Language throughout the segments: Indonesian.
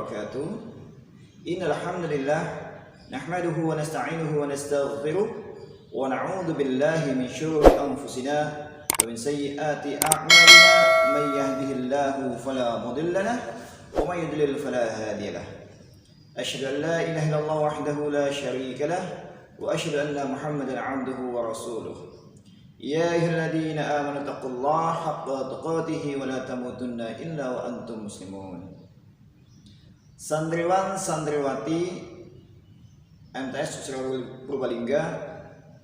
wabarakatuh. Innal hamdalillah nahmaduhu wa nasta'inuhu wa nastaghfiruh wa na'udzu billahi min shururi anfusina wa min sayyiati a'malina. May yahdihillahu fala mudilla lahu wa may yudlil fala hadiya lahu. Asyhadu an la ilaha illallah wahdahu la syarika lahu wa asyhadu anna Muhammadan 'abduhu wa rasuluh. Ya ayyuhalladzina amanu taqullaha haqqa tuqatih wa la tamutunna illa wa antum muslimun. Santriwan santriwati MTS Susilo Purbalingga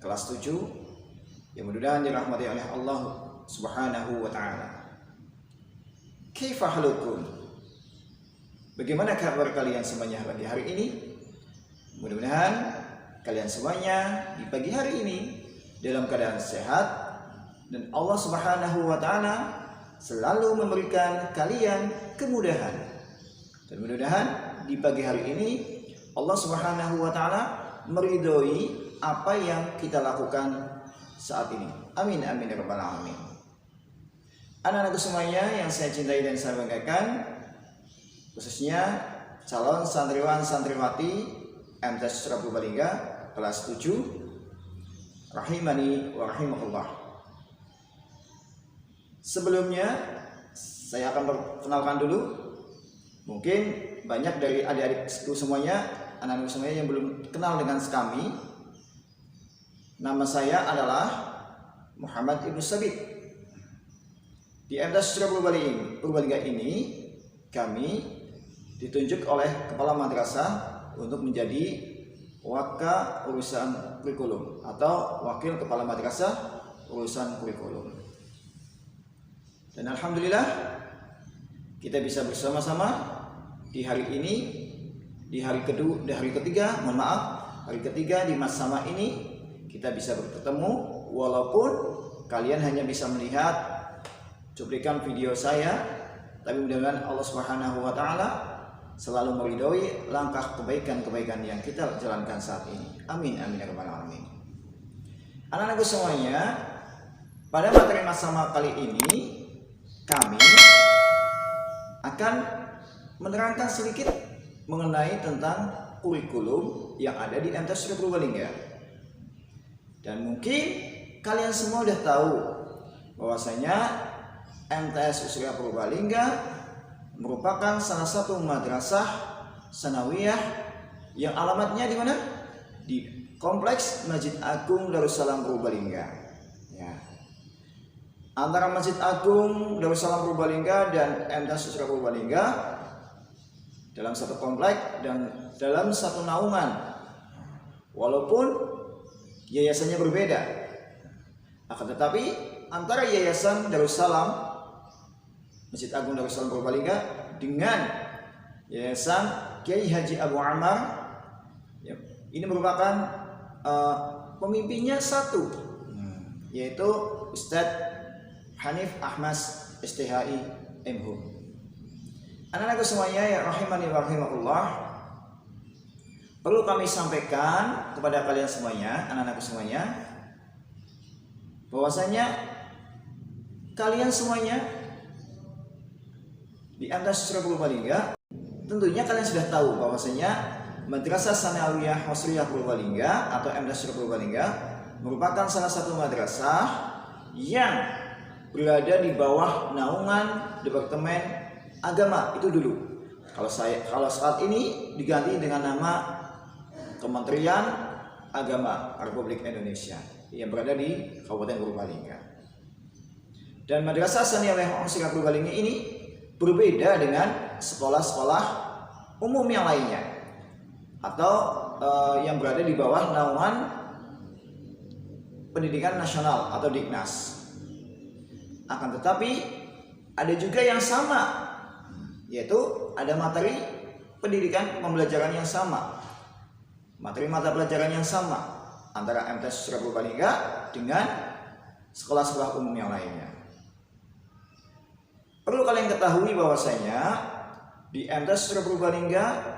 kelas 7 yang mudah-mudahan dirahmati oleh Allah Subhanahu wa taala. Kaifa halukum? Bagaimana kabar kalian semuanya pagi hari ini? Mudah-mudahan kalian semuanya di pagi hari ini dalam keadaan sehat dan Allah Subhanahu wa taala selalu memberikan kalian kemudahan. Dan mudah-mudahan di pagi hari ini Allah Subhanahu wa taala meridhoi apa yang kita lakukan saat ini. Amin amin ya rabbal alamin. Anak-anakku semuanya yang saya cintai dan saya banggakan, khususnya calon santriwan santriwati MTS Susilo Purbalingga kelas 7 rahimani wa rahimakumullah. Sebelumnya saya akan perkenalkan dulu. Mungkin banyak dari adik-adikku semuanya, anak-anak semuanya yang belum kenal dengan kami. Nama saya adalah Muhammad Ibnu Sabit. Di MTS Susilo Purbalingga ini kami ditunjuk oleh kepala madrasah untuk menjadi Waka urusan kurikulum atau wakil kepala madrasah urusan kurikulum. Dan alhamdulillah kita bisa bersama-sama di hari ini, di hari ketiga di masa ini kita bisa bertemu, walaupun kalian hanya bisa melihat cuplikan video saya, tapi mudah-mudahan Allah Subhanahu wa taala selalu meridhoi langkah kebaikan-kebaikan yang kita jalankan saat ini. Amin amin ya rabbal alamin. Anak-anakku semuanya, pada materi masama kali ini kami akan menerangkan sedikit mengenai tentang kurikulum yang ada di MTS Susilo Purbalingga. Dan mungkin kalian semua sudah tahu bahwasanya MTS Susilo Purbalingga merupakan salah satu madrasah sanawiyah yang alamatnya di mana? Di Kompleks Masjid Agung Darussalam Purbalingga. Ya. Antara Masjid Agung Darussalam Purbalingga dan MTS Susilo Purbalingga dalam satu komplek dan dalam satu naungan. Walaupun yayasannya berbeda, akan tetapi antara Yayasan Darussalam Masjid Agung Darussalam Purbalingga dengan Yayasan Kiai Haji Abu Ammar, ya, ini merupakan pemimpinnya satu, yaitu Ustadz Hanif Ahmad STHI MHum. Anak-anakku semuanya ya rahimani wa rahimakumullah, perlu kami sampaikan kepada kalian semuanya, anak-anakku semuanya, bahwasanya kalian semuanya di MTS Susilo Purbalingga, tentunya kalian sudah tahu bahwasanya Madrasah Sanawiyah Wasriyah Purbalingga atau MTS Susilo Purbalingga merupakan salah satu madrasah yang berada di bawah naungan Departemen Agama itu dulu. Kalau saat ini diganti dengan nama Kementerian Agama Republik Indonesia yang berada di Kabupaten Purbalingga. Dan Madrasah Sanawiyah Wasriyah Purbalingga ini berbeda dengan sekolah-sekolah umum yang lainnya atau yang berada di bawah naungan Pendidikan Nasional atau Diknas. Akan tetapi ada juga yang sama, yaitu ada materi pendidikan pembelajaran yang sama, materi mata pelajaran yang sama antara MTS Susilo Purbalingga dengan sekolah-sekolah umum yang lainnya. Perlu kalian ketahui bahwasanya di MTS Susilo Purbalingga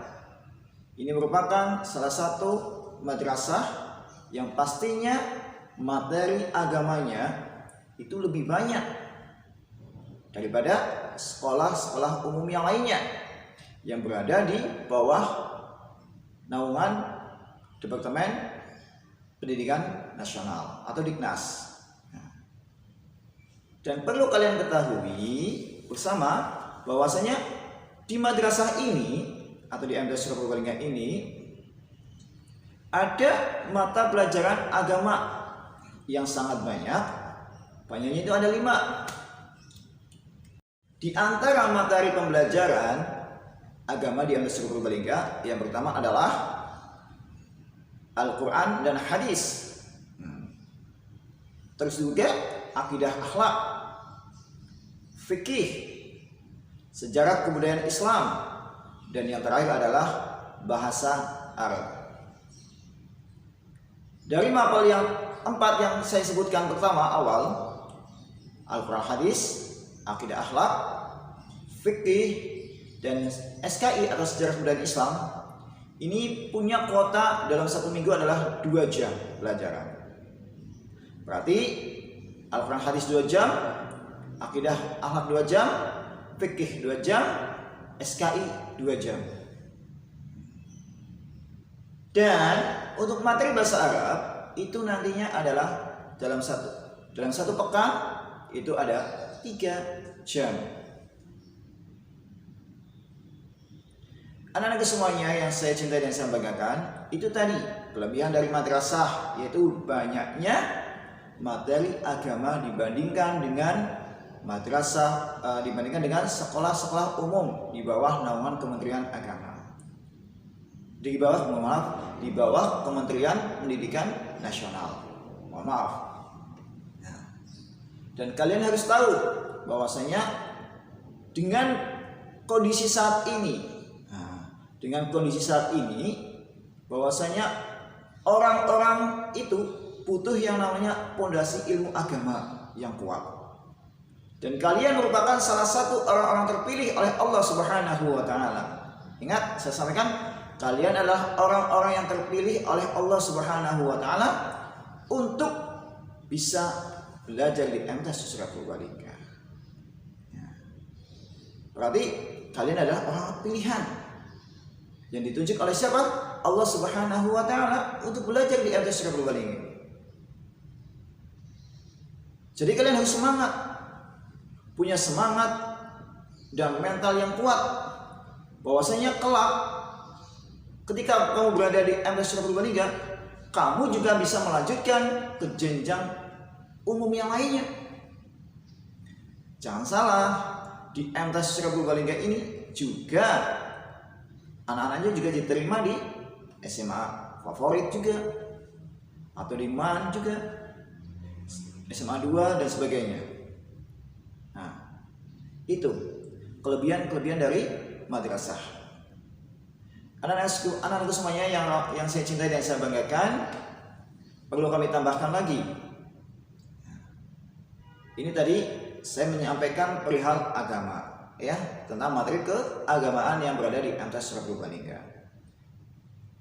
ini merupakan salah satu madrasah yang pastinya materi agamanya itu lebih banyak daripada sekolah-sekolah umum yang lainnya. yang berada di bawah naungan Departemen Pendidikan Nasional atau Diknas. Dan perlu kalian ketahui bersama bahwasanya di madrasah ini atau di MTS Surabaya Purbalingga ini ada mata pelajaran agama yang sangat banyak. Banyaknya itu ada 5. Di antara materi pembelajaran agama di MTS Surabaya Purbalingga yang pertama adalah Al-Quran dan Hadis. Terus juga akidah akhlak, fikih, sejarah kebudayaan Islam, dan yang terakhir adalah bahasa Arab. Dari mapel yang 4 yang saya sebutkan pertama awal, Al-Quran, Hadis, akidah akhlak, fikih, dan SKI atau sejarah kebudayaan Islam, ini punya kuota dalam 1 minggu adalah 2 jam pelajaran. Berarti Al-Quran, Hadis 2 jam, akidah akhlak 2 jam, fikih 2 jam, SKI 2 jam. Dan untuk materi bahasa Arab itu nantinya adalah dalam satu pekan itu ada 3 jam. Anak-anak semuanya yang saya cintai dan saya banggakan, itu tadi kelebihan dari madrasah, yaitu banyaknya materi agama dibandingkan dengan madrasah, dibandingkan dengan sekolah-sekolah umum di bawah naungan Kementerian Agama. Di bawah Kementerian Pendidikan Nasional. Mohon maaf. Dan kalian harus tahu bahwasanya dengan kondisi saat ini, bahwasanya orang-orang itu butuh yang namanya pondasi ilmu agama yang kuat. Dan kalian merupakan salah satu orang-orang terpilih oleh Allah Subhanahu wa taala. Ingat, saya sampaikan, kalian adalah orang-orang yang terpilih oleh Allah Subhanahu wa taala untuk bisa belajar di MTS Surabaya Purbalingga. Berarti kalian adalah orang pilihan yang ditunjuk oleh siapa? Allah Subhanahu wa taala untuk belajar di MTS Surabaya Purbalingga. Jadi kalian harus semangat, punya semangat dan mental yang kuat, bahwasanya kelak ketika kamu berada di MTS Surabaya Purbalingga, kamu juga bisa melanjutkan ke jenjang umum yang lainnya. Jangan salah, di MTS Surabaya Purbalingga ini juga anak-anaknya juga diterima di SMA favorit juga, atau di MAN juga, SMA 2 dan sebagainya. Nah, itu kelebihan dari madrasah. Anak-anakku semuanya yang saya cintai dan saya banggakan, perlu kami tambahkan lagi. Ini tadi saya menyampaikan perihal agama, ya, tentang materi keagamaan yang berada di MTS Surabaya Purbalingga.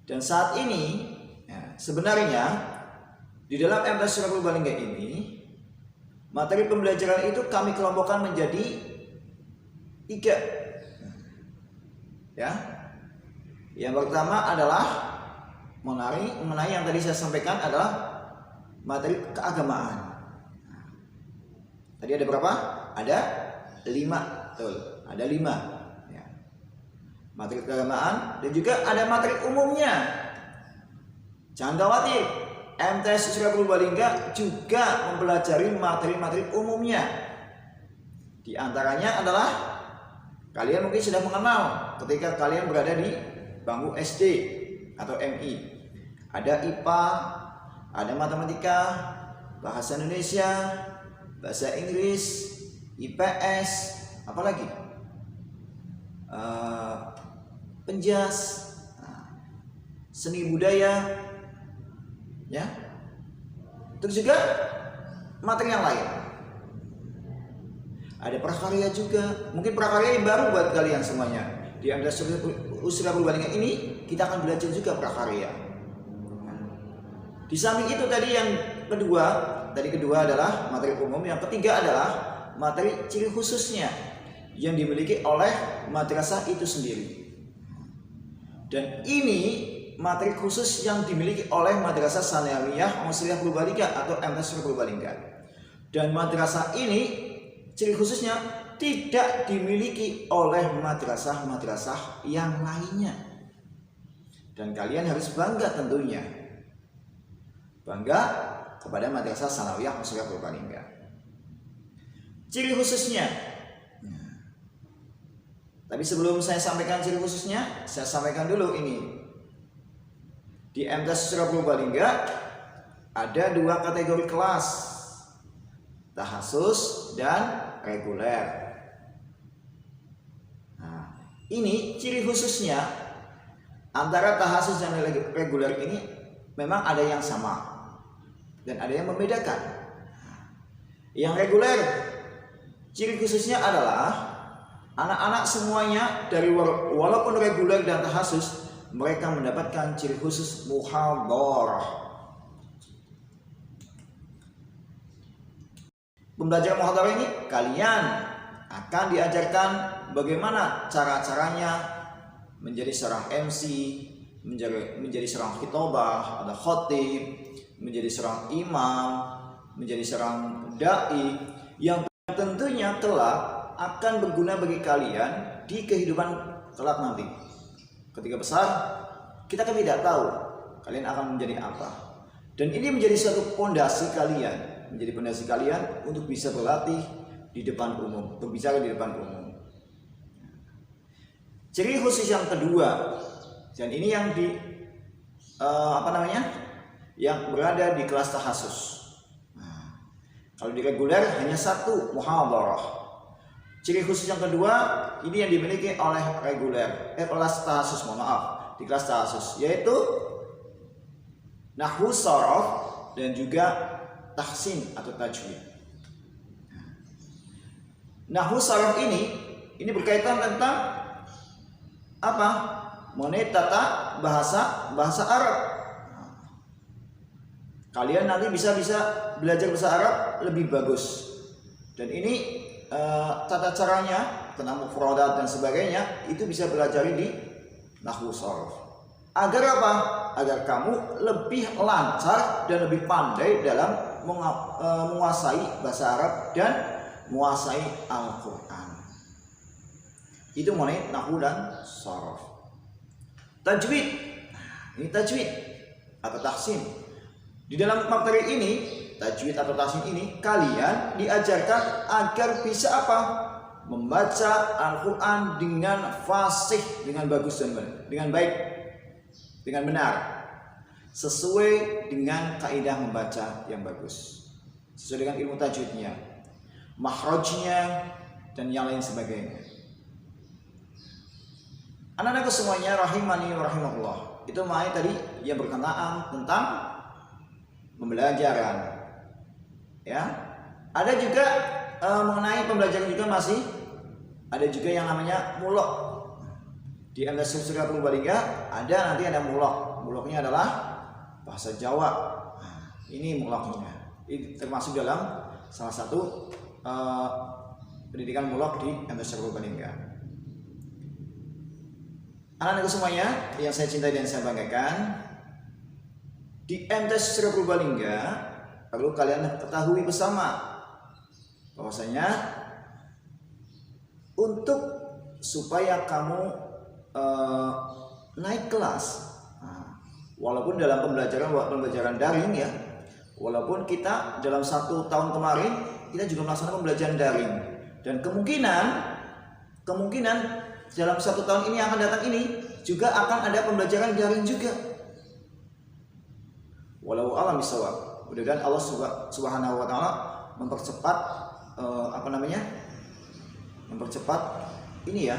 Dan saat ini, ya, sebenarnya di dalam MTS Surabaya Purbalingga ini, materi pembelajaran itu kami kelompokkan menjadi 3. Ya, yang pertama adalah mengenai yang tadi saya sampaikan adalah materi keagamaan. Tadi ada berapa? Ada 5. Betul, ada 5 ya. Materi keagamaan dan juga ada materi umumnya. Jangan khawatir, MTS Surabaya Purbalingga juga mempelajari materi-materi umumnya. Di antaranya adalah kalian mungkin sudah mengenal ketika kalian berada di bangku SD atau MI. Ada IPA, ada matematika, bahasa Indonesia, bahasa Inggris, IPS, apalagi penjas, seni budaya, ya. Terus juga materi yang lain. Ada prakarya juga. Mungkin prakarya yang baru buat kalian semuanya. Di MTS Surabaya Purbalingga ini kita akan belajar juga prakarya. Di samping itu tadi yang kedua adalah materi umum, yang ketiga adalah materi ciri khususnya yang dimiliki oleh madrasah itu sendiri. Dan ini materi khusus yang dimiliki oleh Madrasah Sanawiyah Muslihah Purbalingga atau MTS Purbalingga. Dan madrasah ini ciri khususnya tidak dimiliki oleh madrasah-madrasah yang lainnya. Dan kalian harus bangga tentunya. Bangga kepada Madrasah Sanawiyah Muslihah Purbalingga. Ciri khususnya. Tapi sebelum saya sampaikan ciri khususnya, saya sampaikan dulu ini. Di MTS Purbalingga ada 2 kategori kelas, tahasus dan reguler. Nah, ini ciri khususnya antara tahasus dan reguler ini memang ada yang sama dan ada yang membedakan. Yang reguler, ciri khususnya adalah anak-anak semuanya dari walaupun reguler dan tahasus, mereka mendapatkan ciri khusus muhadharah. Pembelajaran muhadharah ini kalian akan diajarkan bagaimana cara-caranya menjadi seorang MC, menjadi seorang khitobah, ada khatib, menjadi seorang imam, menjadi seorang dai yang tentunya kelak akan berguna bagi kalian di kehidupan kelak nanti. Ketika besar, kita kan tidak tahu kalian akan menjadi apa. Dan ini menjadi suatu pondasi kalian, untuk bisa berlatih di depan umum, berbicara di depan umum. Ciri khusus yang kedua, dan ini yang yang berada di kelas tahasus. Nah, kalau di reguler hanya 1 muhadharah. Ciri khusus yang kedua ini yang dimiliki oleh kelas tahasus, di kelas tahasus, yaitu nahwu sharaf dan juga tahsin atau tajwid. Nahwu sharaf ini berkaitan tentang apa? Mengenai tata bahasa Arab. Kalian nanti bisa belajar bahasa Arab lebih bagus. Dan ini tata caranya tentang mufradat dan sebagainya itu bisa belajar di nahwu sharaf. Agar apa? Agar kamu lebih lancar dan lebih pandai dalam menguasai bahasa Arab dan menguasai Al-Quran. Itu mengenai nahwu dan sharaf. Tajwid. Ini tajwid atau tahsin. Di dalam materi ini, tajwid atau tahsin ini, kalian diajarkan agar bisa apa? Membaca Al-Quran dengan fasih, dengan bagus dan benar, dengan baik, dengan benar, sesuai dengan kaidah membaca yang bagus, sesuai dengan ilmu tajwidnya, makhrajnya, dan yang lain sebagainya. Anak-anakku semuanya rahimani wa rahimakumullah. Itu makanya tadi yang berkenaan tentang pembelajaran. Ya, ada juga mengenai pembelajaran juga masih ada juga yang namanya mulok. Di MTS Purbalingga ada mulok. Muloknya adalah bahasa Jawa. Nah, ini muloknya. Ini termasuk dalam salah satu pendidikan mulok di MTS Purbalingga. Anak-anakku semuanya yang saya cintai dan saya banggakan, di MTS Purbalingga perlu kalian ketahui bersama bahwasanya untuk supaya kamu naik kelas, walaupun dalam pembelajaran daring ya, walaupun kita dalam 1 tahun kemarin kita juga melaksanakan pembelajaran daring, dan kemungkinan dalam 1 tahun ini yang akan datang ini juga akan ada pembelajaran daring juga. Walau alam bisawab. Mudah-mudahan Allah Subhanahu wa taala mempercepat mempercepat ini ya,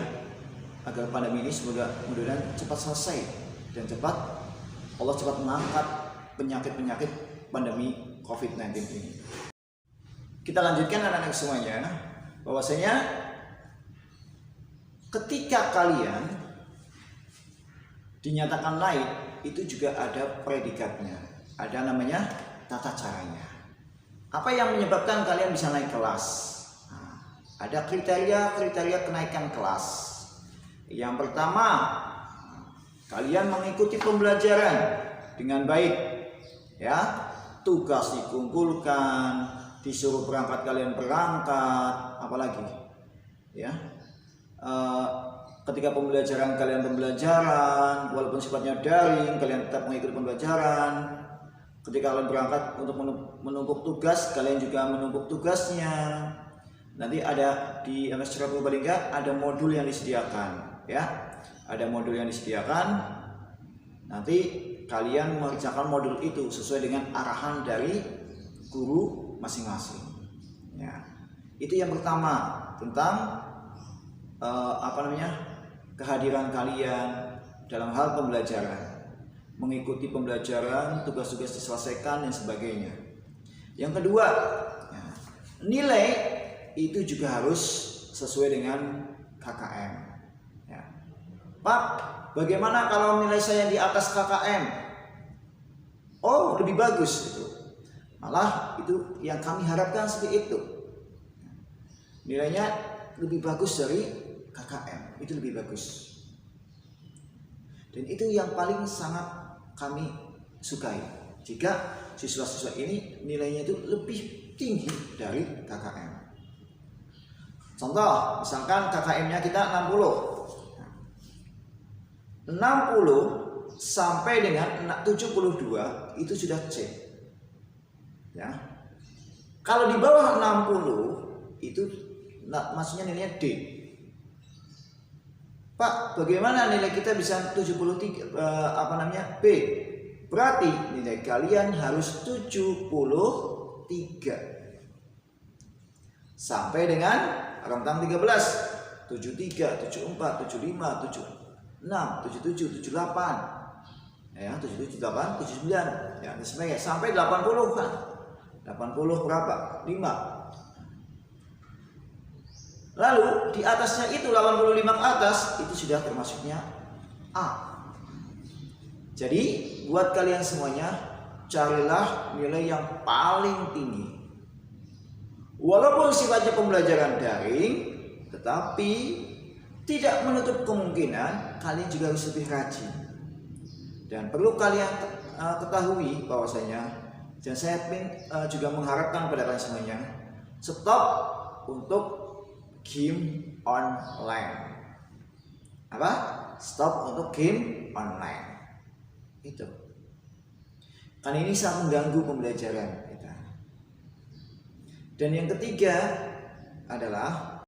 agar pandemi ini mudah-mudahan cepat selesai dan Allah cepat mengangkat penyakit pandemi COVID-19 ini. Kita lanjutkan anak-anak semuanya, bahwasanya ketika kalian dinyatakan naik, itu juga ada predikatnya, ada namanya tata caranya. Apa yang menyebabkan kalian bisa naik kelas? Nah, ada kriteria kenaikan kelas. Yang pertama, kalian mengikuti pembelajaran dengan baik, ya. Tugas dikumpulkan, disuruh berangkat kalian berangkat, apalagi, ya. Ketika pembelajaran kalian pembelajaran, walaupun sifatnya daring, kalian tetap mengikuti pembelajaran. Ketika kalian berangkat untuk menumpuk tugas, kalian juga menumpuk tugasnya. Nanti ada di MTS Purbalingga ada modul yang disediakan, ya. Ada modul yang disediakan. Nanti kalian mengerjakan modul itu sesuai dengan arahan dari guru masing-masing. Ya. Itu yang pertama tentang kehadiran kalian dalam hal pembelajaran, mengikuti pembelajaran, tugas-tugas diselesaikan dan sebagainya. Yang kedua, nilai itu juga harus sesuai dengan KKM. Ya. Pak, bagaimana kalau nilai saya di atas KKM? Oh, lebih bagus itu. Malah itu yang kami harapkan seperti itu. Nilainya lebih bagus dari KKM, itu lebih bagus. Dan itu yang paling sangat kami sukai. Jika siswa-siswa ini nilainya itu lebih tinggi dari KKM. Contoh, misalkan KKM-nya kita 60 sampai dengan 72 itu sudah C. Ya. Kalau di bawah 60 itu maksudnya nilainya D. Pak, bagaimana nilai kita bisa 73 B? Berarti nilai kalian harus 73 sampai dengan rentang 13, 73, 74, 75, 76, 77, 78. Ya, 77, 78, 79. Ya, sampai 80 kan. 80 berapa? 5. Lalu di atasnya itu 85 ke atas itu sudah termasuknya A. Jadi buat kalian semuanya carilah nilai yang paling tinggi. Walaupun sifatnya pembelajaran daring, tetapi tidak menutup kemungkinan kalian juga harus lebih rajin. Dan perlu kalian ketahui bahwasanya, dan saya juga mengharapkan kepada kalian semuanya, stop untuk game online. Apa? Stop untuk game online. Itu. Kan ini sangat mengganggu pembelajaran kita. Dan yang ketiga adalah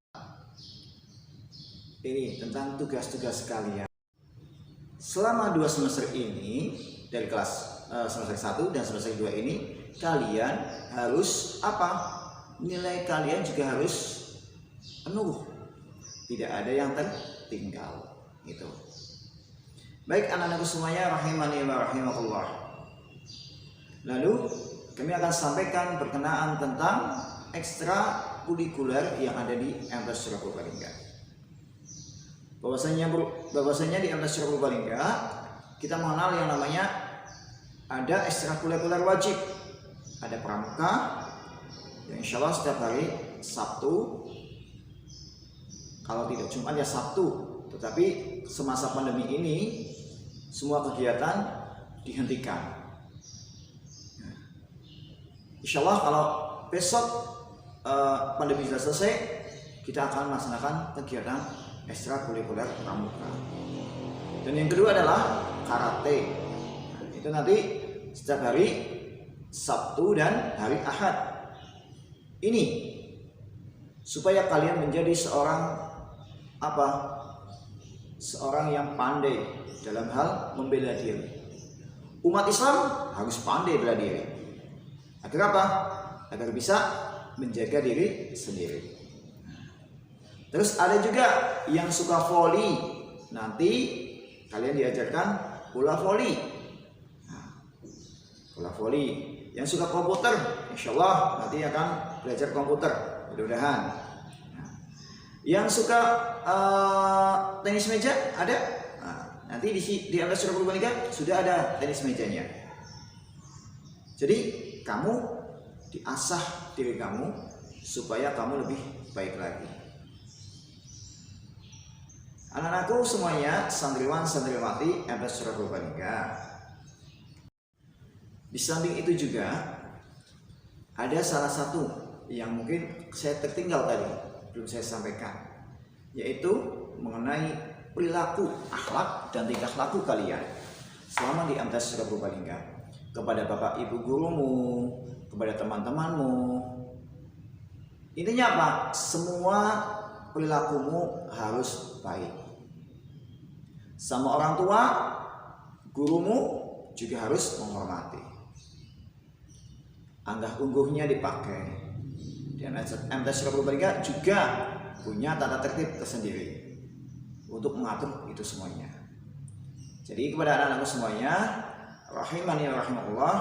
ini tentang tugas-tugas kalian. Selama 2 semester ini, dari kelas semester 1 dan semester 2 ini, kalian harus apa? Nilai kalian juga harus penuh, tidak ada yang tertinggal. Itu. Baik anak-anakku semuanya, rahimani wa rahimakumullah. Lalu kami akan sampaikan berkenaan tentang ekstrakurikuler yang ada di MTS Purbalingga. Bahwasanya di MTS Purbalingga kita mengenal yang namanya ada ekstrakurikuler wajib, ada pramuka yang insya Allah setiap hari Sabtu. Kalau tidak Jumat ya Sabtu, tetapi semasa pandemi ini semua kegiatan dihentikan. Insya Allah kalau besok pandemi sudah selesai, kita akan melaksanakan kegiatan ekstrakurikuler pramuka. Dan yang kedua adalah karate. Itu nanti setiap hari Sabtu dan hari Ahad. Ini supaya kalian menjadi seorang seorang yang pandai dalam hal membela diri. Umat Islam harus pandai bela diri. Agar apa? Agar bisa menjaga diri sendiri. Terus ada juga yang suka voli. Nanti kalian diajarkan bola voli. Bola voli. Yang suka komputer, insya Allah nanti akan belajar komputer. Mudah-mudahan. Yang suka tenis meja ada, nanti di MTS Purbalingga sudah ada tenis mejanya. Jadi kamu diasah diri kamu supaya kamu lebih baik lagi. Anak-anakku semuanya, santriwan santriwati MTS Surah Purbalingga. Di samping itu juga ada salah satu yang mungkin saya tertinggal tadi, belum saya sampaikan, yaitu mengenai perilaku, akhlak dan tingkah laku kalian selama di MTS Surah Purbalingga kepada bapak ibu gurumu, kepada teman-temanmu. Intinya apa? Semua perilakumu harus baik. Sama orang tua, gurumu juga harus menghormati. Anggah ungguhnya dipakai. Dan MTS Surah Purbalingga juga punya tata tertib tersendiri untuk mengatur itu semuanya. Jadi kepada anak-anakku semuanya, rahimani wa rahimakumullah,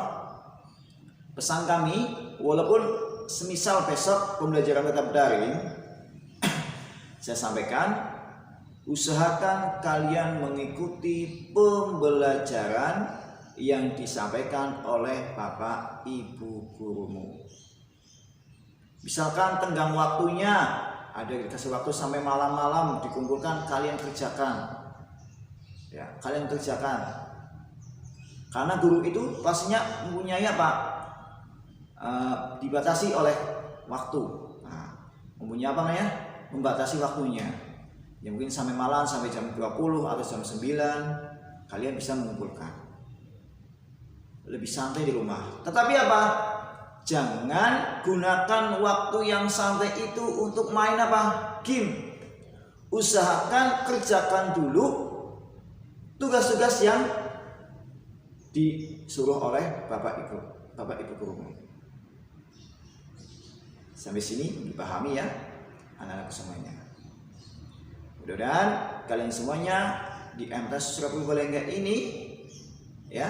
pesan kami, walaupun semisal besok pembelajaran tetap daring, saya sampaikan, usahakan kalian mengikuti pembelajaran yang disampaikan oleh bapak ibu gurumu. Misalkan tenggang waktunya, ada dikasih waktu sampai malam-malam dikumpulkan, kalian kerjakan. Ya, kalian kerjakan. Karena guru itu pastinya mempunyai apa? Dibatasi oleh waktu. Nah, mempunyai apa namanya? Membatasi waktunya. Ya mungkin sampai malam, sampai jam 20 atau jam 9 kalian bisa mengumpulkan. Lebih santai di rumah. Tetapi apa? Jangan gunakan waktu yang santai itu untuk main apa? Game. Usahakan kerjakan dulu tugas-tugas yang disuruh oleh bapak ibu gurumu. Sampai sini dipahami ya anak-anak semuanya. Mudah-mudahan kalian semuanya di MTS Surah Purbalingga ini ya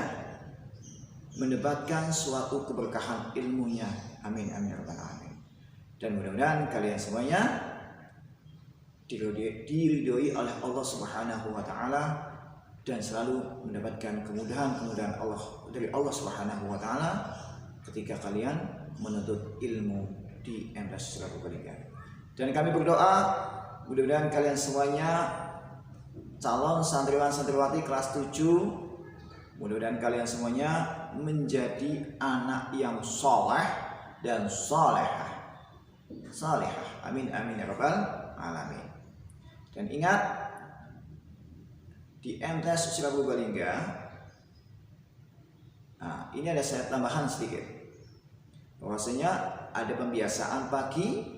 mendapatkan suatu keberkahan ilmunya. Amin amin ya rabbal alamin. Dan mudah-mudahan kalian semuanya diridhoi oleh Allah Subhanahu wa taala dan selalu mendapatkan kemudahan-kemudahan Allah dari Allah Subhanahu wa taala ketika kalian menuntut ilmu di MTS Surah Purbalingga. Dan kami berdoa mudah-mudahan kalian semuanya calon santriwan santriwati kelas 7, mudah-mudahan kalian semuanya menjadi anak yang soleh dan solehah. Amin amin ya rabbal alamin. Dan ingat, di MTS Surah Purbalingga, nah, ini ada saya tambahan sedikit, bahwasanya ada pembiasaan pagi.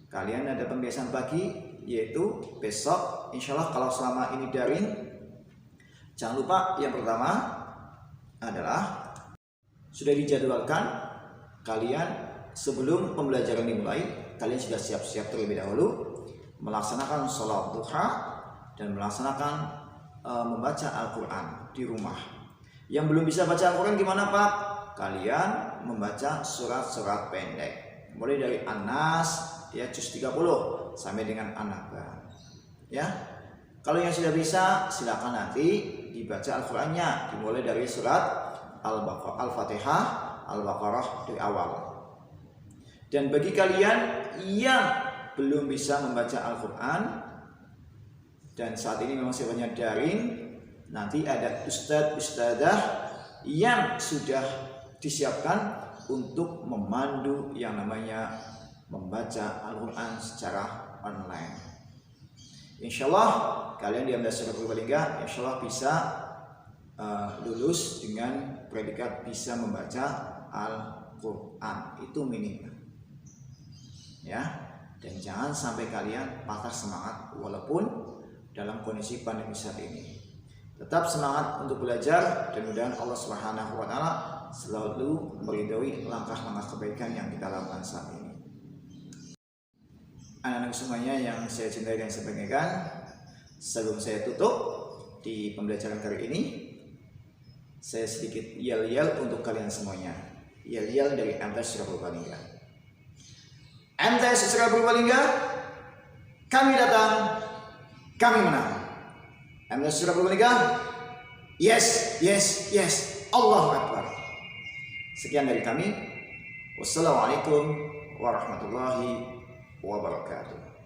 Kalian ada pembiasaan pagi, yaitu besok insya Allah kalau selama ini daring, jangan lupa yang pertama adalah sudah dijadwalkan kalian sebelum pembelajaran dimulai, kalian sudah siap-siap terlebih dahulu melaksanakan sholat duha dan melaksanakan membaca Al-Quran di rumah. Yang belum bisa baca Al-Quran gimana Pak? Kalian membaca surat-surat pendek, mulai dari An-Nas ya juz 30 sampai dengan An-Naba. Ya, kalau yang sudah bisa silakan nanti dibaca Al-Qur'annya dimulai dari surat Al-Fatihah, Al-Baqarah dari awal. Dan bagi kalian yang belum bisa membaca Al-Qur'an dan saat ini memang sifatnya daring, nanti ada ustadz-ustadzah yang sudah disiapkan untuk memandu yang namanya membaca Al-Quran secara online. Insya Allah kalian di MTS Surah Purbalingga insya Allah bisa lulus dengan predikat bisa membaca Al-Quran, itu minimal ya. Dan jangan sampai kalian patah semangat walaupun dalam kondisi pandemi saat ini. Tetap semangat untuk belajar dan mudah-mudahan Allah Subhanahu wa taala selalu meridhoi langkah-langkah kebaikan yang kita lakukan saat ini. Anak-anak semuanya yang saya cintai dan saya banggakan, sebelum saya tutup di pembelajaran kali ini, saya sedikit yel-yel untuk kalian semuanya. Yel-yel dari MTS Surah Purbalingga. MTS Surah Purbalingga, kami datang, kami menang. MTS Surah Purbalingga, yes, yes, yes, Allahu Akbar. Sekian dari kami. Wassalamualaikum warahmatullahi wabarakatuh.